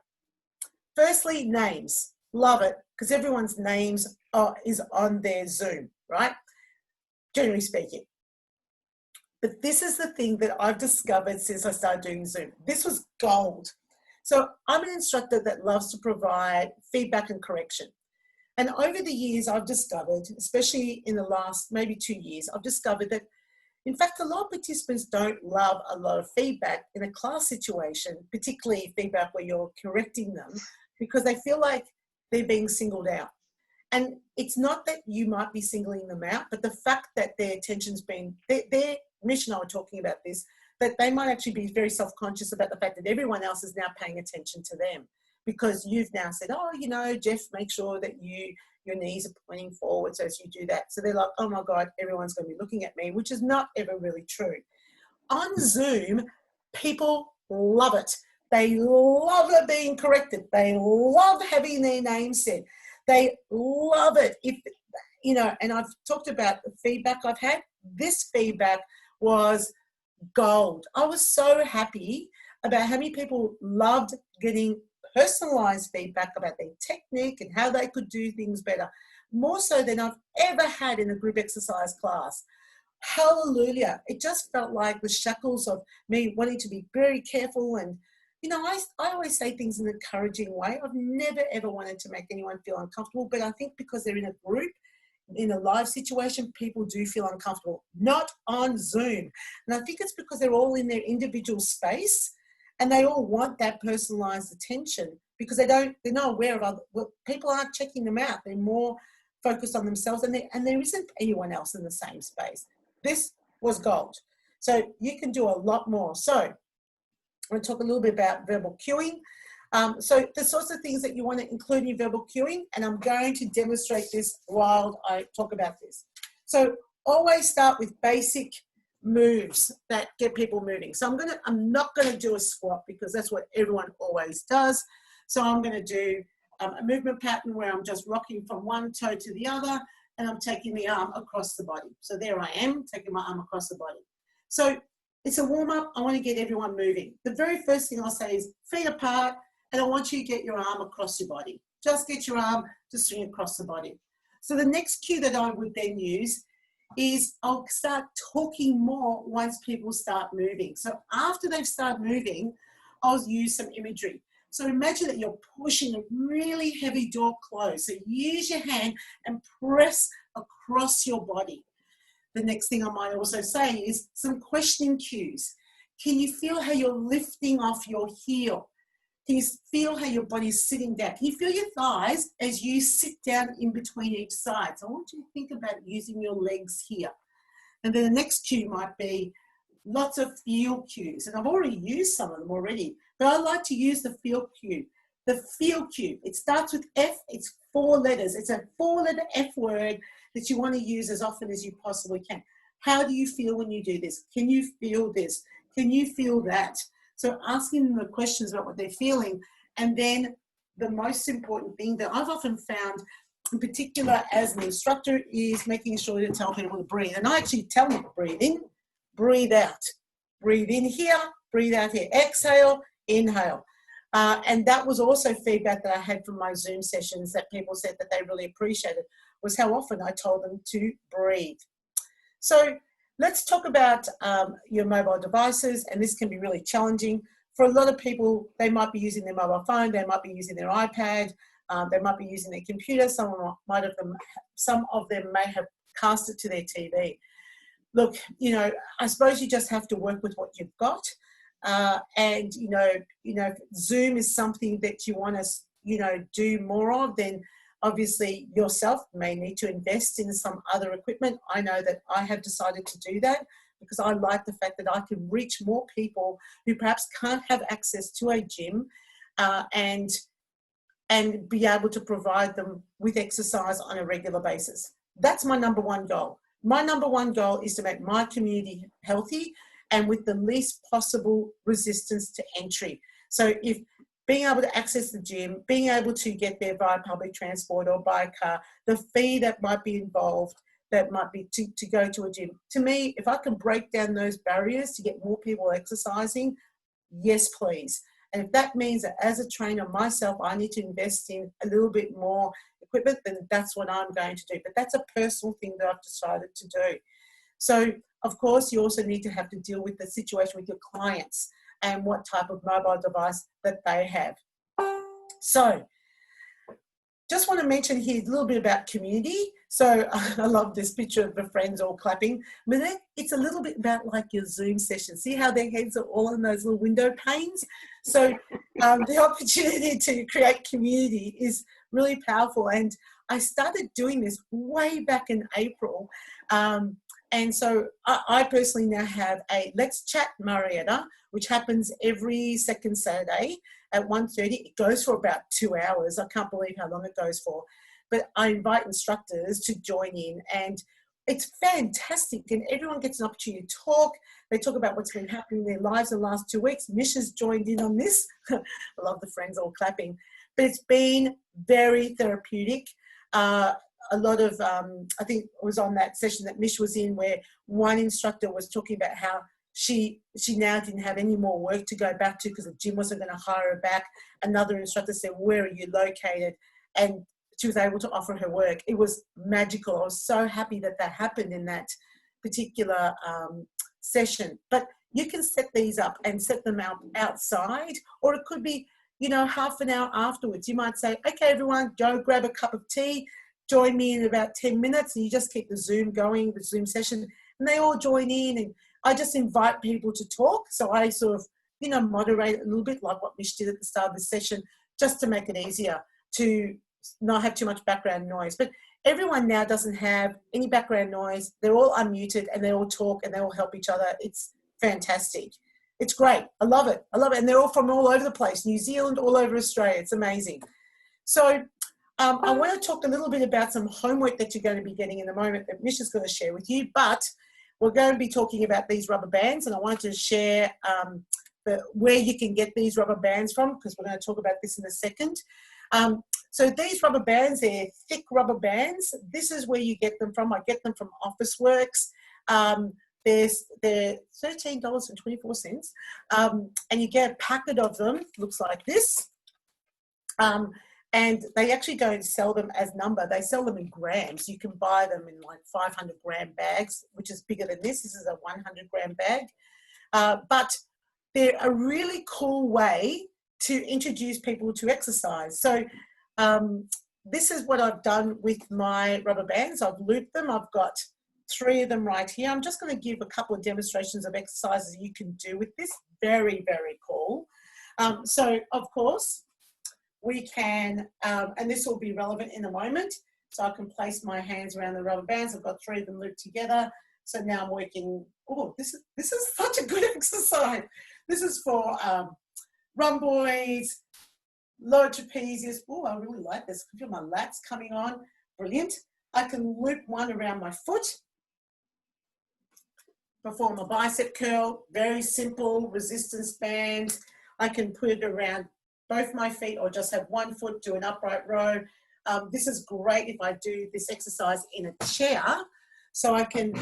Firstly, names. Love it, because everyone's names is on their Zoom, right? Generally speaking. But this is the thing that I've discovered since I started doing Zoom. This was gold. So I'm an instructor that loves to provide feedback and correction. And over the years, I've discovered, especially in the last maybe 2 years, I've discovered that, in fact, a lot of participants don't love a lot of feedback in a class situation, particularly feedback where you're correcting them, because they feel like they're being singled out. And it's not that you might be singling them out, but the fact that their attention's been, Mish and I were talking about this, that they might actually be very self-conscious about the fact that everyone else is now paying attention to them because you've now said, oh, Jeff, make sure that your knees are pointing forward so as you do that. So they're like, oh my God, everyone's going to be looking at me, which is not ever really true. On Zoom, people love it. They love it being corrected. They love having their name said. They love it. And I've talked about the feedback I've had. This feedback was gold. I was so happy about how many people loved getting personalized feedback about their technique and how they could do things better, more so than I've ever had in a group exercise class. Hallelujah. It just felt like the shackles of me wanting to be very careful. And, I always say things in an encouraging way. I've never, ever wanted to make anyone feel uncomfortable, but I think because they're in a group, in a live situation, people do feel uncomfortable, not on Zoom. And I think it's because they're all in their individual space and they all want that personalized attention because they're not aware of people aren't checking them out. They're more focused on themselves and there isn't anyone else in the same space. This was gold. So you can do a lot more. So I'm going to talk a little bit about verbal cueing. So the sorts of things that you want to include in verbal cueing, and I'm going to demonstrate this while I talk about this. So always start with basic moves that get people moving. So I'm not going to do a squat because that's what everyone always does. So I'm going to do a movement pattern where I'm just rocking from one toe to the other and I'm taking the arm across the body. So there I am, taking my arm across the body. So it's a warm-up. I want to get everyone moving. The very first thing I'll say is feet apart, and I want you to get your arm across your body. Just get your arm to swing across the body. So the next cue that I would then use is I'll start talking more once people start moving. So after they've started moving, I'll use some imagery. So imagine that you're pushing a really heavy door closed. So use your hand and press across your body. The next thing I might also say is some questioning cues. Can you feel how you're lifting off your heel? Can you feel how your body is sitting down? Can you feel your thighs as you sit down in between each side? So I want you to think about using your legs here. And then the next cue might be lots of feel cues. And I've already used some of them already, but I like to use the feel cue. The feel cue, it starts with F, it's 4 letters. It's a 4-letter F word that you want to use as often as you possibly can. How do you feel when you do this? Can you feel this? Can you feel that? So asking them the questions about what they're feeling. And then the most important thing that I've often found, in particular as an instructor, is making sure to tell people to breathe. And I actually tell them to breathe in, breathe out. Breathe in here, breathe out here. Exhale, inhale. And that was also feedback that I had from my Zoom sessions that people said that they really appreciated, was how often I told them to breathe. So let's talk about your mobile devices, and this can be really challenging. For a lot of people, they might be using their mobile phone, they might be using their iPad, they might be using their computer, some of them may have cast it to their TV. Look, I suppose you just have to work with what you've got. And Zoom is something that you want to, do more of, then obviously yourself may need to invest in some other equipment. I know that I have decided to do that because I like the fact that I can reach more people who perhaps can't have access to a gym and be able to provide them with exercise on a regular basis. That's my number one goal. My number one goal is to make my community healthy and with the least possible resistance to entry. So if being able to access the gym, being able to get there via public transport or by a car, the fee that might be involved, that might be to go to a gym. To me, if I can break down those barriers to get more people exercising, yes, please. And if that means that as a trainer myself, I need to invest in a little bit more equipment, then that's what I'm going to do. But that's a personal thing that I've decided to do. So, of course, you also need to have to deal with the situation with your clients and what type of mobile device that they have. So, just want to mention here a little bit about community. So I love this picture of the friends all clapping. But then it's a little bit about like your Zoom session. See how their heads are all in those little window panes? So the opportunity to create community is really powerful. And I started doing this way back in April. And so I personally now have a Let's Chat Marietta, which happens every second Saturday at 1:30. It goes for about 2 hours. I can't believe how long it goes for. But I invite instructors to join in, and it's fantastic. And everyone gets an opportunity to talk. They talk about what's been happening in their lives in the last 2 weeks. Misha's joined in on this. I love the friends all clapping. But it's been very therapeutic. A lot of, I think it was on that session that Mish was in where one instructor was talking about how she now didn't have any more work to go back to because the gym wasn't going to hire her back. Another instructor said, where are you located? And she was able to offer her work. It was magical. I was so happy that that happened in that particular session. But you can set these up and set them out outside, or it could be, half an hour afterwards. You might say, okay, everyone, go grab a cup of tea. Join me in about 10 minutes, and you just keep the Zoom going, the Zoom session, and they all join in, and I just invite people to talk. So I sort of, moderate a little bit like what Mish did at the start of the session, just to make it easier to not have too much background noise. But everyone now doesn't have any background noise. They're all unmuted, and they all talk, and they all help each other. It's fantastic. It's great. I love it. And they're all from all over the place, New Zealand, all over Australia. It's amazing. So I want to talk a little bit about some homework that you're going to be getting in a moment that Mish is going to share with you, but we're going to be talking about these rubber bands, and I wanted to share where you can get these rubber bands from, because we're going to talk about this in a second. So these rubber bands, they're thick rubber bands. This is where you get them from. I get them from Officeworks. They're $13.24, and you get a packet of them, looks like this. And they actually don't sell them as number. They sell them in grams. You can buy them in like 500 gram bags, which is bigger than this. This is a 100 gram bag. But they're a really cool way to introduce people to exercise. So this is what I've done with my rubber bands. I've looped them. I've got 3 of them right here. I'm just going to give a couple of demonstrations of exercises you can do with this. Very, very cool. So, of course, we can, and this will be relevant in a moment, so I can place my hands around the rubber bands. I've got 3 of them looped together. So now I'm working, oh, this is such a good exercise. This is for rhomboids, lower trapezius. Oh, I really like this. I feel my lats coming on. Brilliant. I can loop one around my foot. Perform a bicep curl. Very simple resistance band. I can put it around both my feet or just have one foot, do an upright row. This is great if I do this exercise in a chair. So I can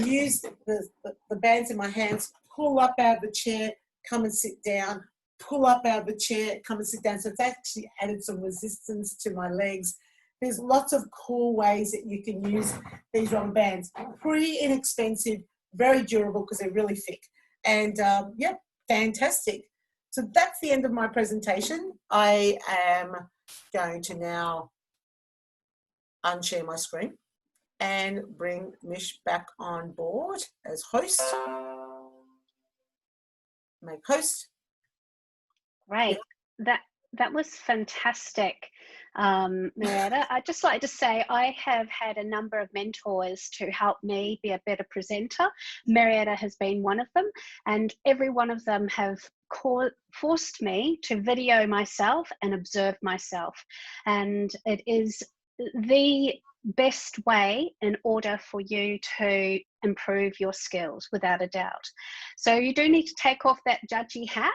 use the bands in my hands, pull up out of the chair, come and sit down, pull up out of the chair, come and sit down. So it's actually added some resistance to my legs. There's lots of cool ways that you can use these rubber bands. Pretty inexpensive, very durable because they're really thick. And yeah, fantastic. So that's the end of my presentation. I am going to now unshare my screen and bring Mish back on board as host. Make host. Right. That was fantastic, Marietta. I'd just like to say I have had a number of mentors to help me be a better presenter. Marietta has been one of them, and every one of them have forced me to video myself and observe myself. And it is the best way in order for you to improve your skills, without a doubt. So you do need to take off that judgy hat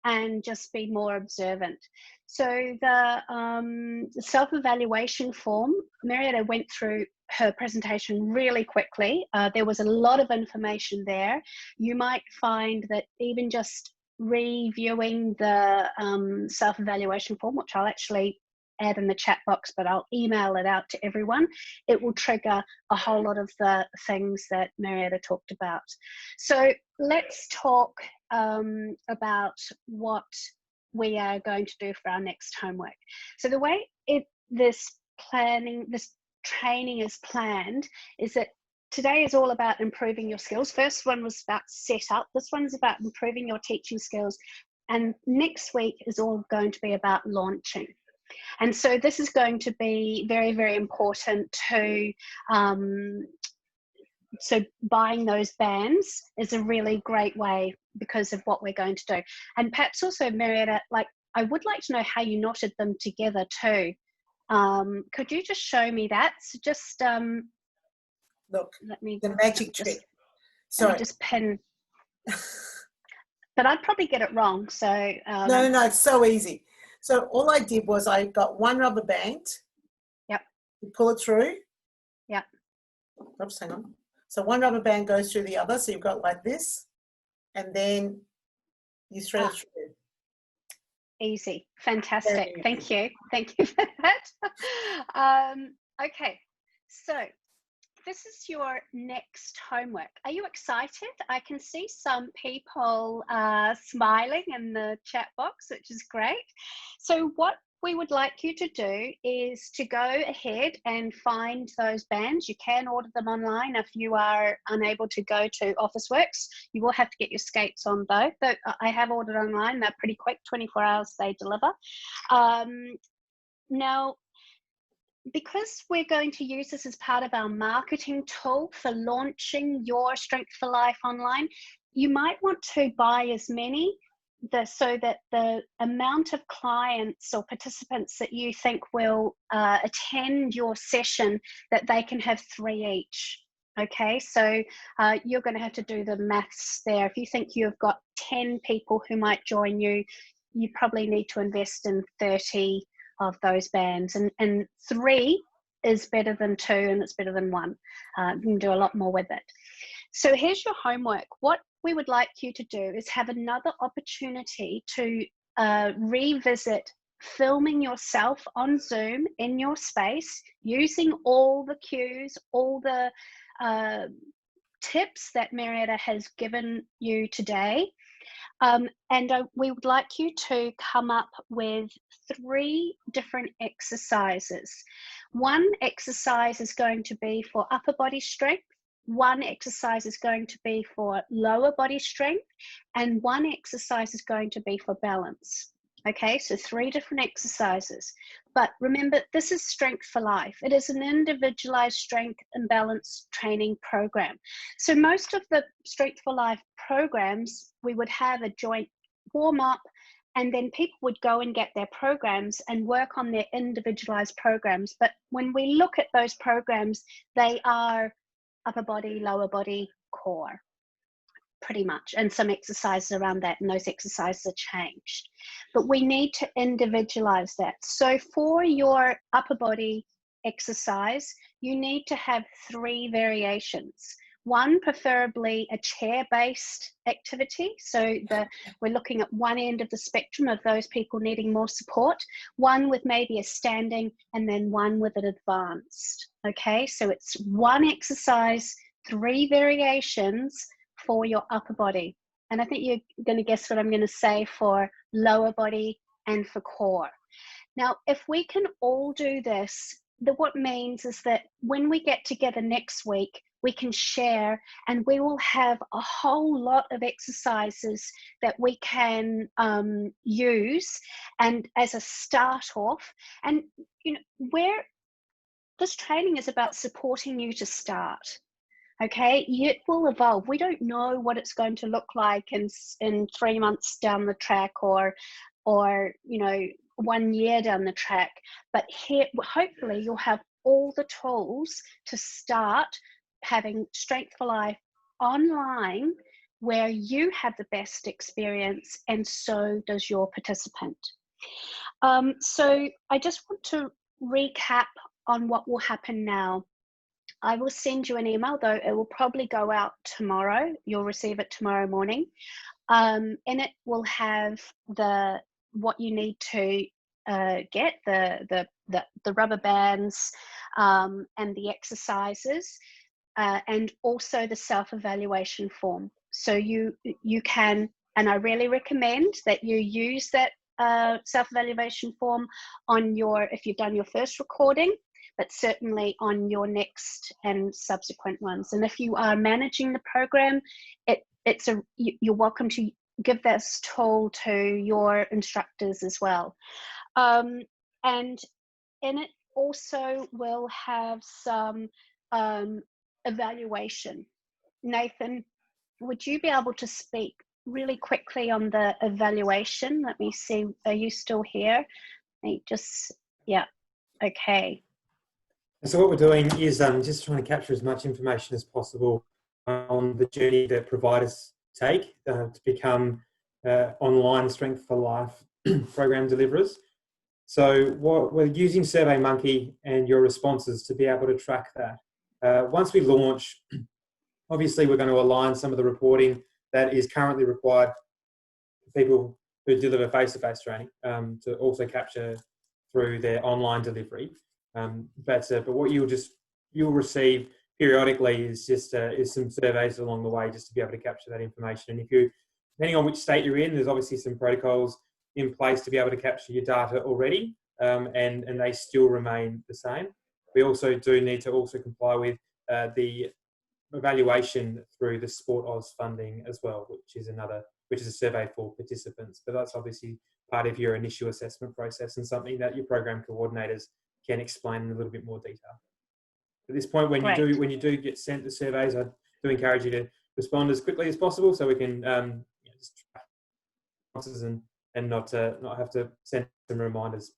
and just be more observant. So the self-evaluation form, Marietta went through her presentation really quickly. There was a lot of information there. You might find that even just reviewing the self-evaluation form, which I'll actually add in the chat box, but I'll email it out to everyone, it will trigger a whole lot of the things that Marietta talked about. So let's talk about what we are going to do for our next homework. So the way this training is planned is that today is all about improving your skills. First one was about setup. This one's about improving your teaching skills. And next week is all going to be about launching. And so this is going to be very, very important to, so buying those bands is a really great way because of what we're going to do. And perhaps also, Marietta, like, I would like to know how you knotted them together too. Could you just show me that? So just, look, let me, the magic trick. Let me just pin. But I'd probably get it wrong, so. No, it's so easy. So all I did was I got one rubber band. Yep. You pull it through. Yep. Oops, hang on. So one rubber band goes through the other. So you've got like this, and then you thread it through. Easy. Fantastic. Thank you. Thank you for that. Okay. So this is your next homework. Are you excited? I can see some people smiling in the chat box, which is great. So what we would like you to do is to go ahead and find those bands. You can order them online if you are unable to go to Officeworks. You will have to get your skates on though. But I have ordered online. They're pretty quick, 24 hours they deliver. Now, because we're going to use this as part of our marketing tool for launching your Strength for Life online, you might want to buy as many so that the amount of clients or participants that you think will attend your session, that they can have 3 each. Okay, so you're going to have to do the maths there. If you think you've got 10 people who might join you, you probably need to invest in 30 of those bands, and 3 is better than 2 and it's better than 1. You can do a lot more with it. So here's your homework. What we would like you to do is have another opportunity to revisit filming yourself on Zoom in your space, using all the cues, all the tips that Marietta has given you today. We would like you to come up with 3 different exercises. One exercise is going to be for upper body strength, one exercise is going to be for lower body strength, and one exercise is going to be for balance. Okay, so 3 different exercises. But remember, this is Strength for Life. It is an individualized strength and balance training program. So most of the Strength for Life programs, we would have a joint warm-up, and then people would go and get their programs and work on their individualized programs. But when we look at those programs, they are upper body, lower body, core, pretty much, and some exercises around that, and those exercises are changed. But we need to individualize that. So for your upper body exercise, you need to have 3 variations. One, preferably a chair-based activity. So we're looking at one end of the spectrum of those people needing more support. One with maybe a standing, and then one with an advanced. Okay, so it's 1 exercise, 3 variations for your upper body. And I think you're going to guess what I'm going to say for lower body and for core. Now, if we can all do this, what means is that when we get together next week, we can share, and we will have a whole lot of exercises that we can use and as a start off. And where this training is about supporting you to start. Okay, it will evolve. We don't know what it's going to look like in 3 months down the track, or 1 year down the track. But here, hopefully, you'll have all the tools to start having Strength for Life online, where you have the best experience, and so does your participant. So I just want to recap on what will happen now. I will send you an email, though it will probably go out tomorrow. You'll receive it tomorrow morning. And it will have what you need to get, the rubber bands and the exercises, and also the self-evaluation form. So you can, and I really recommend that you use that self-evaluation form if you've done your first recording, but certainly on your next and subsequent ones. And if you are managing the program, you're welcome to give this tool to your instructors as well. And in it also will have some evaluation. Nathan, would you be able to speak really quickly on the evaluation? Let me see, are you still here? Yeah, okay. So what we're doing is just trying to capture as much information as possible on the journey that providers take to become online Strength for Life program deliverers. So we're using SurveyMonkey and your responses to be able to track that. Once we launch, obviously we're going to align some of the reporting that is currently required for people who deliver face-to-face training to also capture through their online delivery. But what you'll receive periodically is some surveys along the way, just to be able to capture that information. And depending on which state you're in, there's obviously some protocols in place to be able to capture your data already, and they still remain the same. We also do need to also comply with the evaluation through the Sport Oz funding as well, which is a survey for participants. But that's obviously part of your initial assessment process and something that your program coordinators can explain in a little bit more detail. At this point, when you do get sent the surveys, I do encourage you to respond as quickly as possible, so we can just track answers and not have to send some reminders.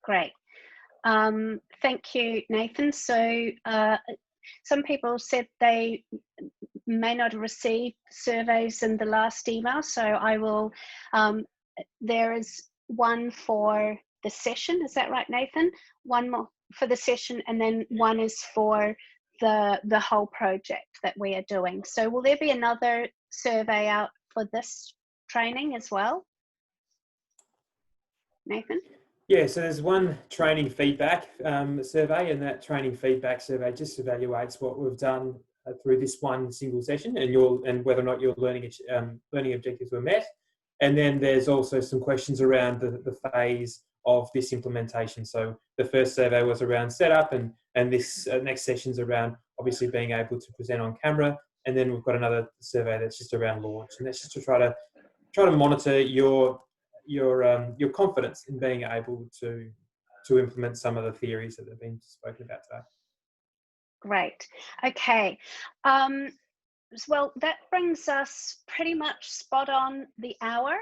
Great. Thank you, Nathan. So some people said they may not have received surveys in the last email, so I will. There is one for the session, is that right, Nathan? One more for the session, and then one is for the whole project that we are doing. So will there be another survey out for this training as well, Nathan? Yeah, so there's one training feedback survey, and that training feedback survey just evaluates what we've done through this one single session, and whether or not your learning objectives were met. And then there's also some questions around the phase of this implementation. So the first survey was around setup, and this next session's around obviously being able to present on camera. And then we've got another survey that's just around launch, and that's just to try to monitor your confidence in being able to implement some of the theories that have been spoken about today. Great. Okay. Well, that brings us pretty much spot on the hour.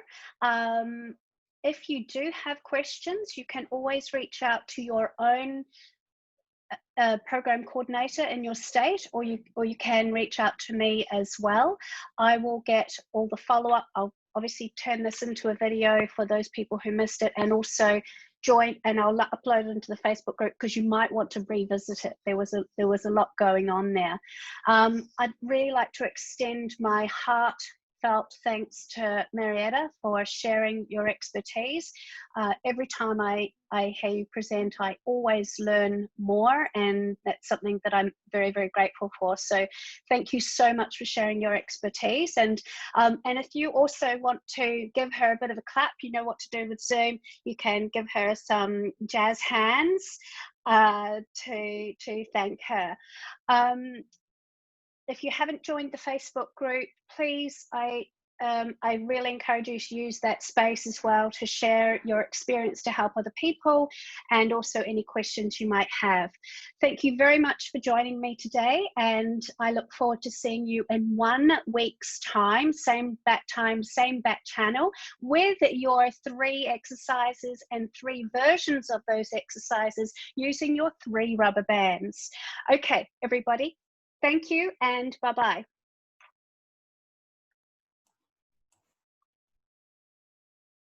If you do have questions, you can always reach out to your own program coordinator in your state, or you can reach out to me as well. I will get all the follow-up. I'll obviously turn this into a video for those people who missed it, and also join, and I'll upload it into the Facebook group because you might want to revisit it. There was a lot going on there. I'd really like to extend my heartfelt thanks to Marietta for sharing your expertise. Every time I hear you present, I always learn more, and that's something that I'm very, very grateful for. So thank you so much for sharing your expertise. And if you also want to give her a bit of a clap, you know what to do with Zoom. You can give her some jazz hands to thank her. If you haven't joined the Facebook group, please, I really encourage you to use that space as well to share your experience to help other people, and also any questions you might have. Thank you very much for joining me today, and I look forward to seeing you in 1 week's time, same bat time, same bat channel, with your 3 exercises and 3 versions of those exercises using your 3 rubber bands. Okay, everybody, thank you and bye-bye.